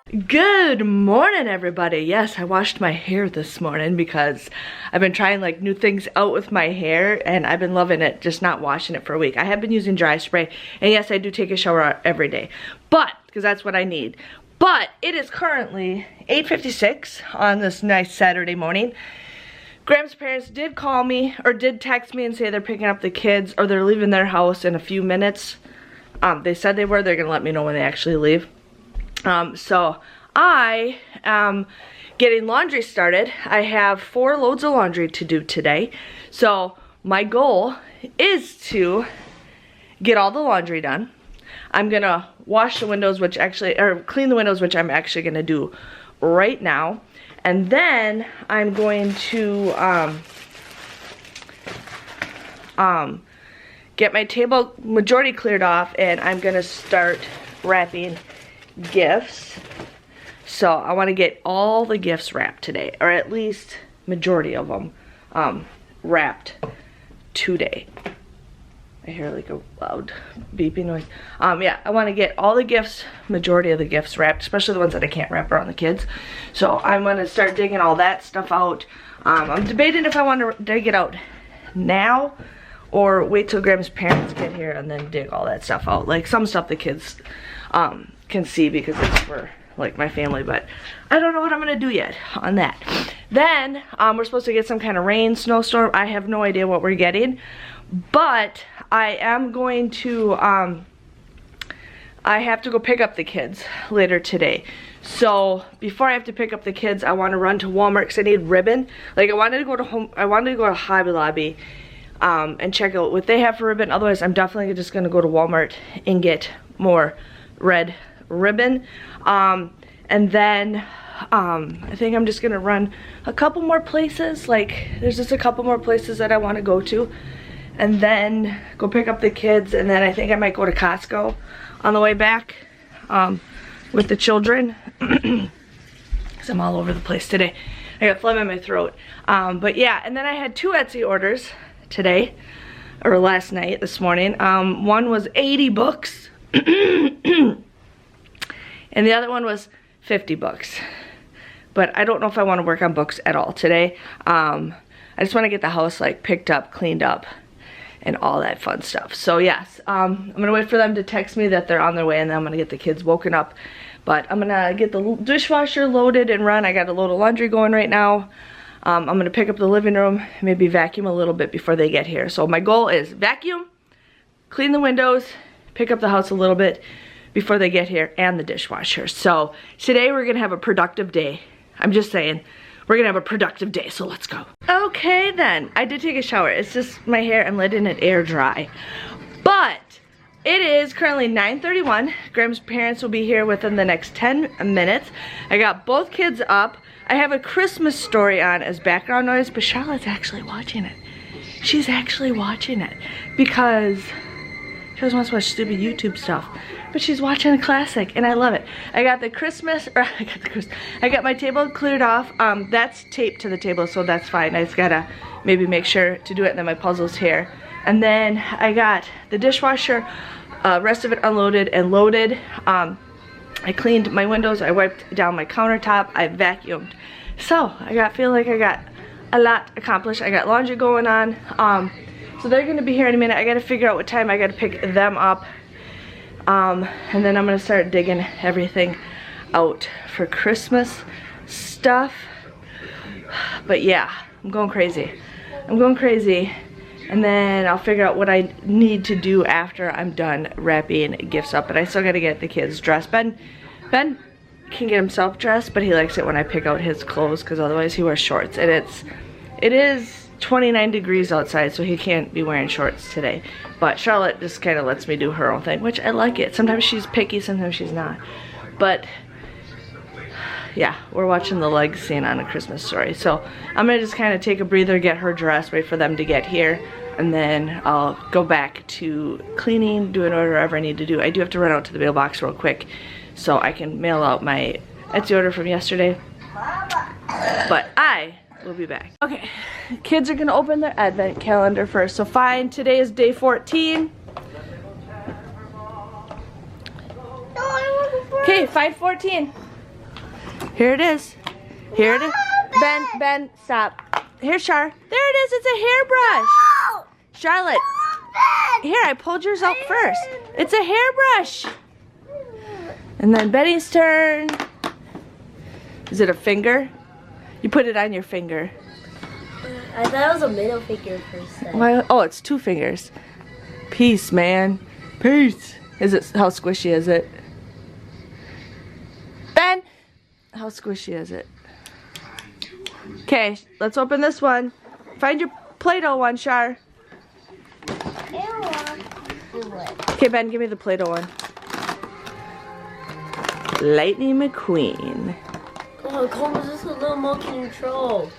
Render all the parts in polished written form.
Good morning, everybody. Yes, I washed my hair this morning because I've been trying like new things out with my hair and I've been loving it, just not washing it for a week. I have been using dry spray, and yes, I do take a shower every day, but because that's what I need. But it is currently 8:56 on this nice Saturday morning. Graham's parents did call me or did text me and say they're picking up the kids or they're leaving their house in a few minutes. They said they're gonna let me know when they actually leave. So I am getting laundry started. I have 4 loads of laundry to do today. So my goal is to get all the laundry done. I'm gonna wash the windows, clean the windows, which I'm actually gonna do right now. And then I'm going to get my table majority cleared off, and I'm gonna start wrapping gifts. So I want to get all the gifts wrapped today, or at least majority of them wrapped today. I hear like a loud beeping noise. Yeah, I want to get all the gifts, majority of the gifts wrapped, especially the ones that I can't wrap around the kids. So I'm going to start digging all that stuff out. I'm debating if I want to dig it out now or wait till Graham's parents get here and then dig all that stuff out. Like some stuff the kids can see because it's for like my family, but I don't know what I'm gonna do yet on that. Then we're supposed to get some kind of rain, snowstorm. I have no idea what we're getting, but I am going to I have to go pick up the kids later today. So before I have to pick up the kids, I want to run to Walmart because I need ribbon. Like I wanted to go to Hobby Lobby and check out what they have for ribbon. Otherwise I'm definitely just gonna go to Walmart and get more red ribbon. And then I think I'm just gonna run a couple more places. Like there's just a couple more places that I want to go to, and then go pick up the kids, and then I think I might go to Costco on the way back with the children because I'm all over the place today. I got phlegm in my throat. But yeah, and then I had 2 Etsy orders today, or last night, this morning. One was 80 books and the other one was 50 bucks. But I don't know if I want to work on books at all today. I just want to get the house like picked up, cleaned up, and all that fun stuff. So yes, I'm gonna wait for them to text me that they're on their way, and then I'm gonna get the kids woken up. But I'm gonna get the dishwasher loaded and run. I got a load of laundry going right now. I'm gonna pick up the living room, maybe vacuum a little bit before they get here. So my goal is vacuum, clean the windows, pick up the house a little bit before they get here, and the dishwasher. So today we're gonna have a productive day. I'm just saying, we're gonna have a productive day, so let's go. Okay then, I did take a shower. It's just my hair, I'm letting it air dry. But it is currently 9:31. Graham's parents will be here within the next 10 minutes. I got both kids up. I have a Christmas story on as background noise, but Charlotte's actually watching it. She's actually watching it because she always wants to watch stupid YouTube stuff, but she's watching a classic, and I love it. I got I got my table cleared off. That's taped to the table, so that's fine. I just gotta maybe make sure to do it, and then my puzzle's here. And then I got the dishwasher, rest of it unloaded and loaded. I cleaned my windows, I wiped down my countertop, I vacuumed. So I feel like I got a lot accomplished. I got laundry going on. So they're gonna be here in a minute. I gotta figure out what time I gotta pick them up. And then I'm gonna start digging everything out for Christmas stuff. But yeah, I'm going crazy. I'm going crazy. And then I'll figure out what I need to do after I'm done wrapping gifts up. But I still gotta get the kids dressed. Ben can get himself dressed, but he likes it when I pick out his clothes because otherwise he wears shorts. And it is 29 degrees outside, so he can't be wearing shorts today. But Charlotte just kind of lets me do her own thing, which I like it. Sometimes she's picky, sometimes she's not. But yeah, we're watching the leg scene on A Christmas Story. So I'm gonna just kind of take a breather, get her dressed, wait for them to get here, and then I'll go back to cleaning, doing whatever I need to do. I do have to run out to the mailbox real quick so I can mail out my Etsy order from yesterday. But I will be back. Okay, kids are gonna open their advent calendar first. So fine, today is day 14. Okay, 5:14. Here it is. Here it is. Ben, stop. Here, Char. There it is. It's a hairbrush. Charlotte. Here, I pulled yours out first. It's a hairbrush. And then Betty's turn. Is it a finger? You put it on your finger. I thought it was a middle finger first. Why? Oh, it's 2 fingers. Peace, man. Peace. Is it? How squishy is it? Ben, how squishy is it? Okay, let's open this one. Find your Play-Doh one, Char. Okay, Ben, give me the Play-Doh one. Lightning McQueen. Oh, come on, this is a little more control.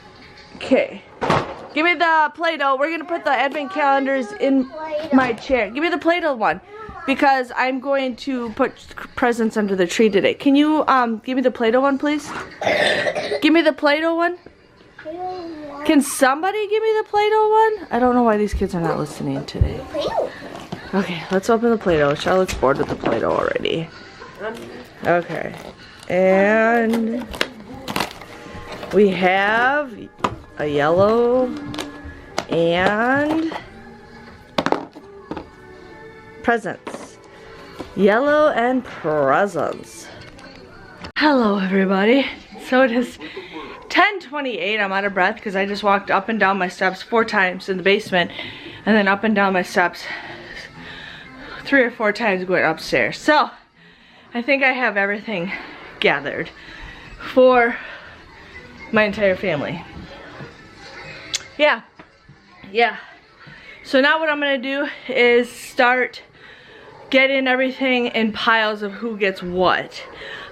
Okay. Give me the Play-Doh. We're going to put the advent calendars in my chair. Give me the Play-Doh one. Because I'm going to put presents under the tree today. Can you give me the Play-Doh one, please? Give me the Play-Doh one. Can somebody give me the Play-Doh one? I don't know why these kids are not listening today. Okay, let's open the Play-Doh. Charlotte's bored with the Play-Doh already. Okay. And we have a yellow and presents. Yellow and presents. Hello everybody. So it is 10:28. I'm out of breath because I just walked up and down my steps 4 times in the basement and then up and down my steps 3 or 4 times going upstairs. So I think I have everything gathered for my entire family. Yeah. So now what I'm gonna do is start getting everything in piles of who gets what.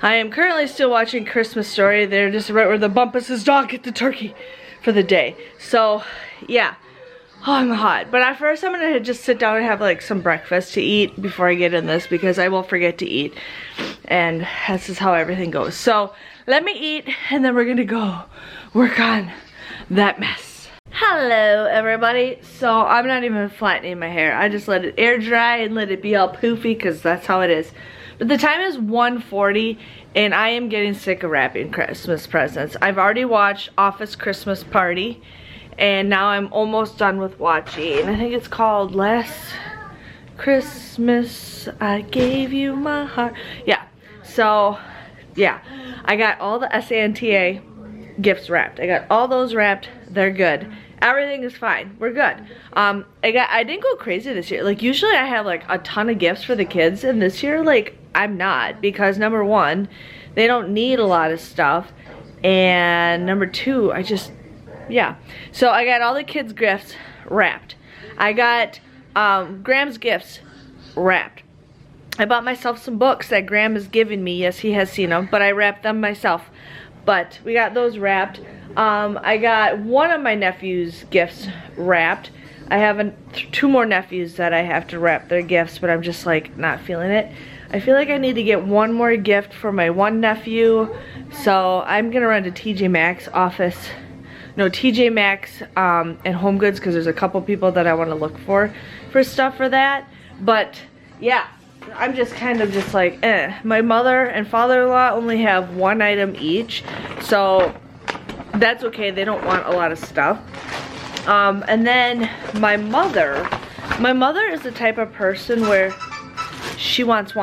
I am currently still watching Christmas Story. They're just right where the bumpus says, dog, get the turkey for the day. So, yeah. Oh, I'm hot. But at first I'm gonna just sit down and have like some breakfast to eat before I get in this because I will forget to eat. And this is how everything goes. So, let me eat and then we're gonna go work on that mess. Hello everybody. So I'm not even flattening my hair. I just let it air dry and let it be all poofy because that's how it is. But the time is 1:40 and I am getting sick of wrapping Christmas presents. I've already watched Office Christmas Party and now I'm almost done with watching. I think it's called Last Christmas I Gave You My Heart. Yeah. So yeah. I got all the SANTA gifts wrapped. I got all those wrapped. They're good. Everything is fine. We're good. I didn't go crazy this year. Like usually I have like a ton of gifts for the kids and this year like I'm not because number 1, they don't need a lot of stuff and number 2, yeah. So I got all the kids' gifts wrapped. I got Graham's gifts wrapped. I bought myself some books that Graham has given me. Yes, he has seen them, but I wrapped them myself. But we got those wrapped. I got one of my nephew's gifts wrapped. I have 2 more nephews that I have to wrap their gifts, but I'm just like not feeling it. I feel like I need to get one more gift for my one nephew. So I'm gonna run to TJ Maxx office. No, TJ Maxx and Home Goods because there's a couple people that I want to look for stuff for that. But yeah, I'm just kind of just like, My mother and father-in-law only have 1 item each, so that's okay. They don't want a lot of stuff. And then my mother is the type of person where she wants.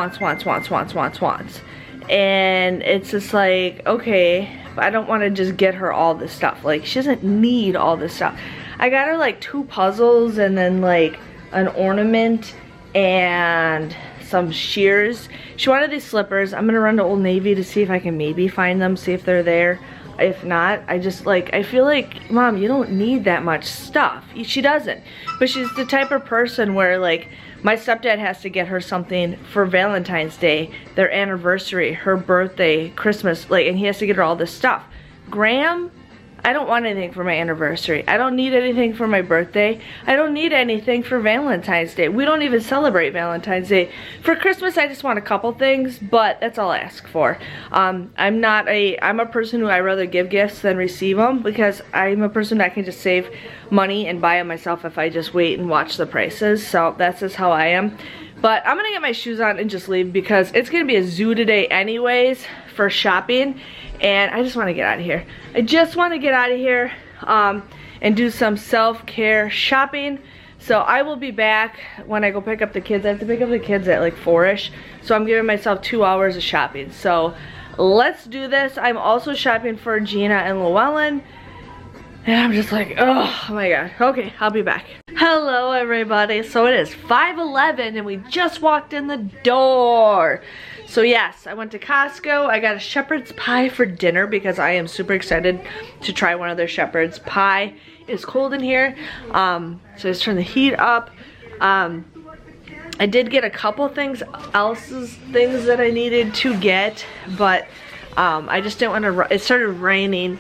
And it's just like, okay, but I don't want to just get her all this stuff. Like, she doesn't need all this stuff. I got her like 2 puzzles and then like an ornament and some shears. She wanted these slippers. I'm gonna run to Old Navy to see if I can maybe find them, see if they're there. If not, I feel like, Mom, you don't need that much stuff. She doesn't. But she's the type of person where like, my stepdad has to get her something for Valentine's Day, their anniversary, her birthday, Christmas, like, and he has to get her all this stuff. Graham, I don't want anything for my anniversary. I don't need anything for my birthday. I don't need anything for Valentine's Day. We don't even celebrate Valentine's Day. For Christmas, I just want a couple things, but that's all I ask for. I'm a person who I rather give gifts than receive them because I'm a person that can just save money and buy them myself if I just wait and watch the prices. So that's just how I am. But I'm gonna get my shoes on and just leave because it's gonna be a zoo today anyways for shopping, and I just want to get out of here. I just want to get out of here and do some self-care shopping. So I will be back when I go pick up the kids. I have to pick up the kids at like 4-ish, so I'm giving myself 2 hours of shopping. So let's do this. I'm also shopping for Gina and Llewellyn, and I'm just like, oh my god. Okay, I'll be back. Hello everybody. So it is 5:11 and we just walked in the door. So yes, I went to Costco. I got a shepherd's pie for dinner because I am super excited to try one of their shepherd's pie. It's cold in here, so let's turn the heat up. I did get a couple things that I needed to get, but I just didn't want to. It started raining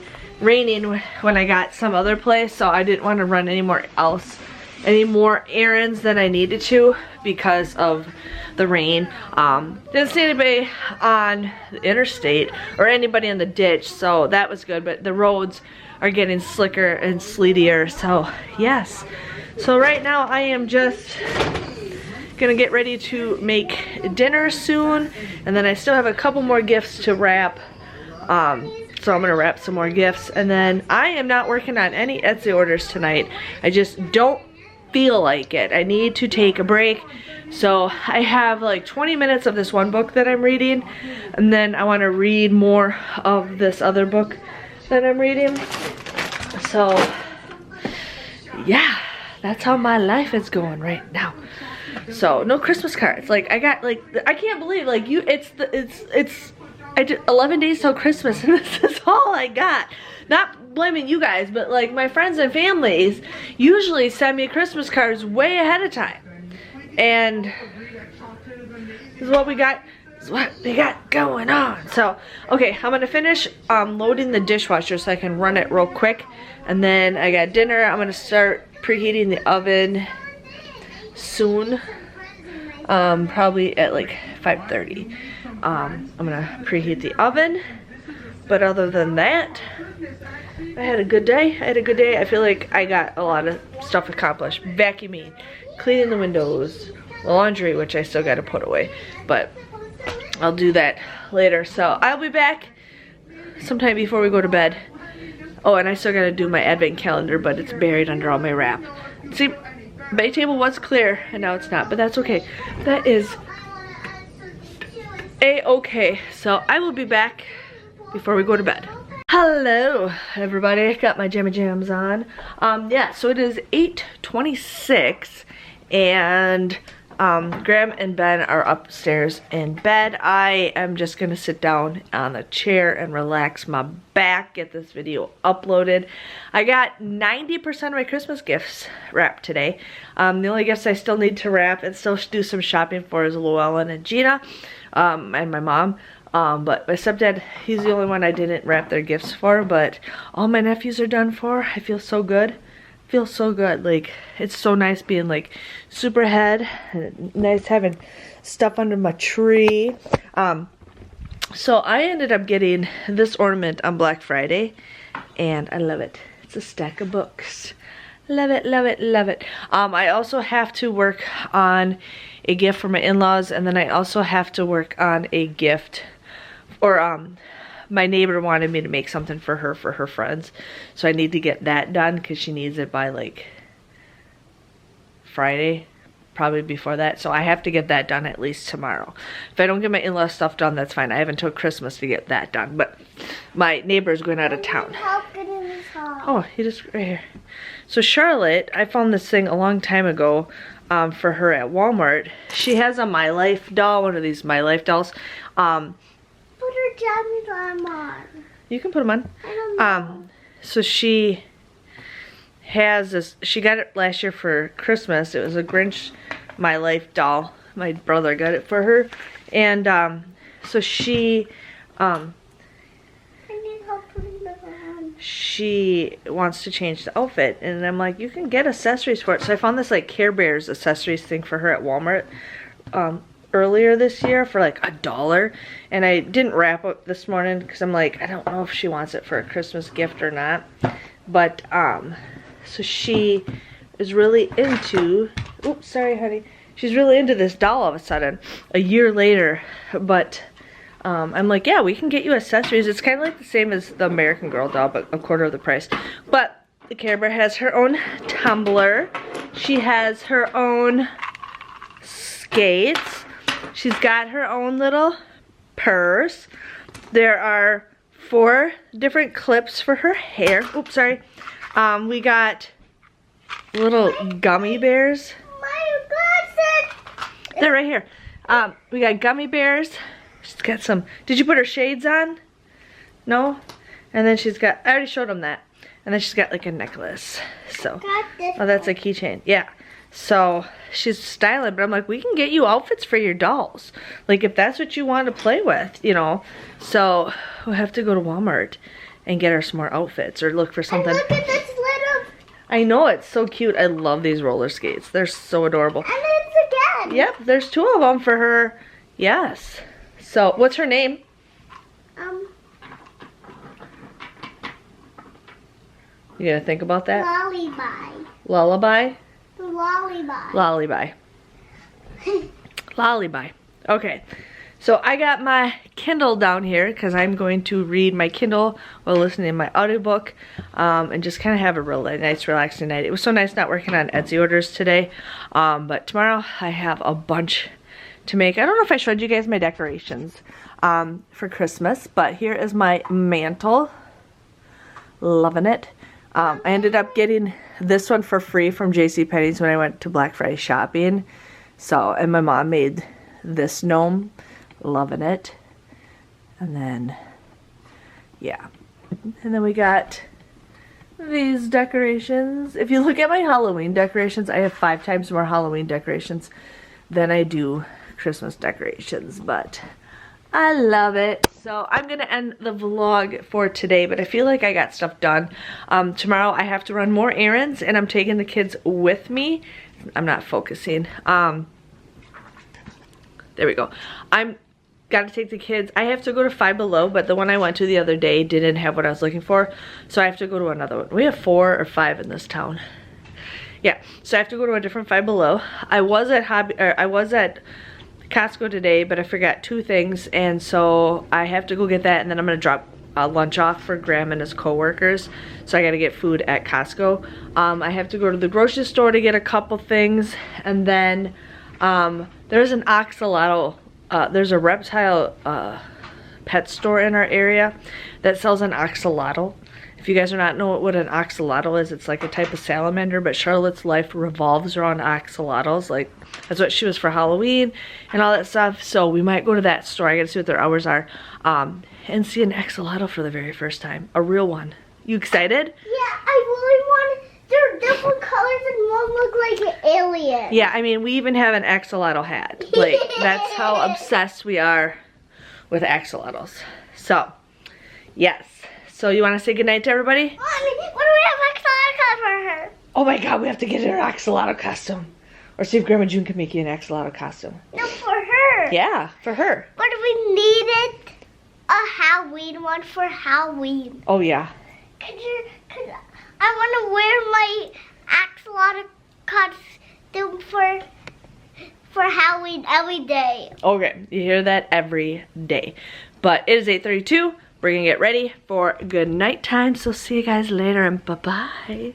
when I got some other place, so I didn't want to run any more errands than I needed to because of the rain. Didn't see anybody on the interstate or anybody in the ditch, so that was good, but the roads are getting slicker and sleetier, so yes. So right now I am just gonna get ready to make dinner soon, and then I still have a couple more gifts to wrap. So I'm gonna wrap some more gifts, and then I am not working on any Etsy orders tonight. I just don't feel like it. I need to take a break. So I have like 20 minutes of this one book that I'm reading, and then I want to read more of this other book that I'm reading. So yeah, that's how my life is going right now. So no Christmas cards. Like I got like, I can't believe like I did 11 days till Christmas and this is all I got. Not blaming you guys, but like my friends and families usually send me Christmas cards way ahead of time. And this is what we got, this is what they got going on. So, okay, I'm gonna finish loading the dishwasher so I can run it real quick. And then I got dinner. I'm gonna start preheating the oven soon. Probably at like 5:30. I'm gonna preheat the oven. But other than that, I had a good day. I feel like I got a lot of stuff accomplished. Vacuuming, cleaning the windows, laundry, which I still gotta put away. But I'll do that later. So I'll be back sometime before we go to bed. Oh, and I still gotta do my advent calendar, but it's buried under all my wrap. See, my table was clear and now it's not, but that's okay. That is a-okay. So I will be back before we go to bed. Hello everybody, I got my jammy jams on. Yeah, so it is 8:26 and Graham and Ben are upstairs in bed. I am just gonna sit down on a chair and relax my back, get this video uploaded. I got 90% of my Christmas gifts wrapped today. The only gifts I still need to wrap and still do some shopping for is Llewellyn and Gina, and my mom. But my stepdad, he's the only one I didn't wrap their gifts for, but all my nephews are done for. I feel so good. Feels so good. Like, it's so nice being like super ahead, and nice having stuff under my tree. So I ended up getting this ornament on Black Friday, and I love it. It's a stack of books. Love it, love it, love it. I also have to work on a gift for my in-laws, and then I also have to work on a gift, or my neighbor wanted me to make something for her friends, so I need to get that done because she needs it by like Friday, probably before that. So I have to get that done at least tomorrow. If I don't get my in-law stuff done, that's fine. I have until Christmas to get that done, but my neighbor's going out of town. Oh, he just right here. So Charlotte, I found this thing a long time ago for her at Walmart. She has a My Life doll, one of these My Life dolls. Put her jammies on. You can put them on. I don't know. So she has this, she got it last year for Christmas. It was a Grinch My Life doll. My brother got it for her. And so she, I need help putting them on. she wants to change the outfit. And I'm like, you can get accessories for it. So I found this like Care Bears accessories thing for her at Walmart earlier this year for like $1. And I didn't wrap it this morning because I'm like, I don't know if she wants it for a Christmas gift or not. But so she is really into, oops, sorry honey, she's really into this doll all of a sudden a year later. But I'm like, yeah, we can get you accessories. It's kind of like the same as the American Girl doll, but a quarter of the price. But the Care Bear has her own tumbler. She has her own skates. She's got her own little purse. There are 4 different clips for her hair. Oops, sorry. We got little gummy bears. My glasses! They're right here. We got gummy bears. She's got some, did you put her shades on? No? And then she's got, I already showed them that. And then she's got like a necklace. So, oh, that's a keychain. Yeah. So she's styling, but I'm like, we can get you outfits for your dolls. Like if that's what you want to play with, you know. So we'll have to go to Walmart and get her some more outfits or look for something. And look at this little. I know, it's so cute. I love these roller skates. They're so adorable. And it's again. Yep, there's 2 of them for her. Yes. So what's her name? You gonna think about that? Lullaby. Lullaby? Lullaby. Lullaby. Lullaby. Okay. So I got my Kindle down here because I'm going to read my Kindle while listening to my audiobook and just kind of have a real nice relaxing night. It was so nice not working on Etsy orders today, but tomorrow I have a bunch to make. I don't know if I showed you guys my decorations for Christmas, but here is my mantle. Loving it. I ended up getting this one for free from JCPenney's when I went to Black Friday shopping. So, and my mom made this gnome. Loving it. And then, yeah. And then we got these decorations. If you look at my Halloween decorations, I have 5 times more Halloween decorations than I do Christmas decorations, but I love it. So I'm gonna end the vlog for today, but I feel like I got stuff done. Tomorrow I have to run more errands and I'm taking the kids with me. I'm not focusing. There we go. I'm gotta take the kids. I have to go to Five Below, but the one I went to the other day didn't have what I was looking for, so I have to go to another one. We have 4 or 5 in this town. Yeah, so I have to go to a different Five Below. I was at Costco today, but I forgot 2 things, and so I have to go get that, and then I'm gonna drop lunch off for Graham and his co-workers, so I gotta get food at Costco. I have to go to the grocery store to get a couple things, and then there's an axolotl, there's a reptile pet store in our area that sells an axolotl. If you guys do not know what an axolotl is, it's like a type of salamander, but Charlotte's life revolves around axolotls. Like, that's what she was for Halloween and all that stuff. So we might go to that store. I gotta see what their hours are. And see an axolotl for the very first time. A real one. You excited? Yeah, I really want it. They're different colors and one look like an alien. Yeah, I mean, we even have an axolotl hat. Like, that's how obsessed we are with axolotls. So, yes. So you want to say goodnight to everybody? Mommy, what do we have axolotl for her? Oh my god, we have to get her an axolotl costume. Or see if Grandma June can make you an axolotl costume. No, for her. Yeah, for her. But we needed a Halloween one for Halloween. Oh yeah. Cause I want to wear my axolotl costume for Halloween every day. Okay, you hear that every day. But it is 8:32. We're gonna get ready for good night time. So see you guys later and bye-bye.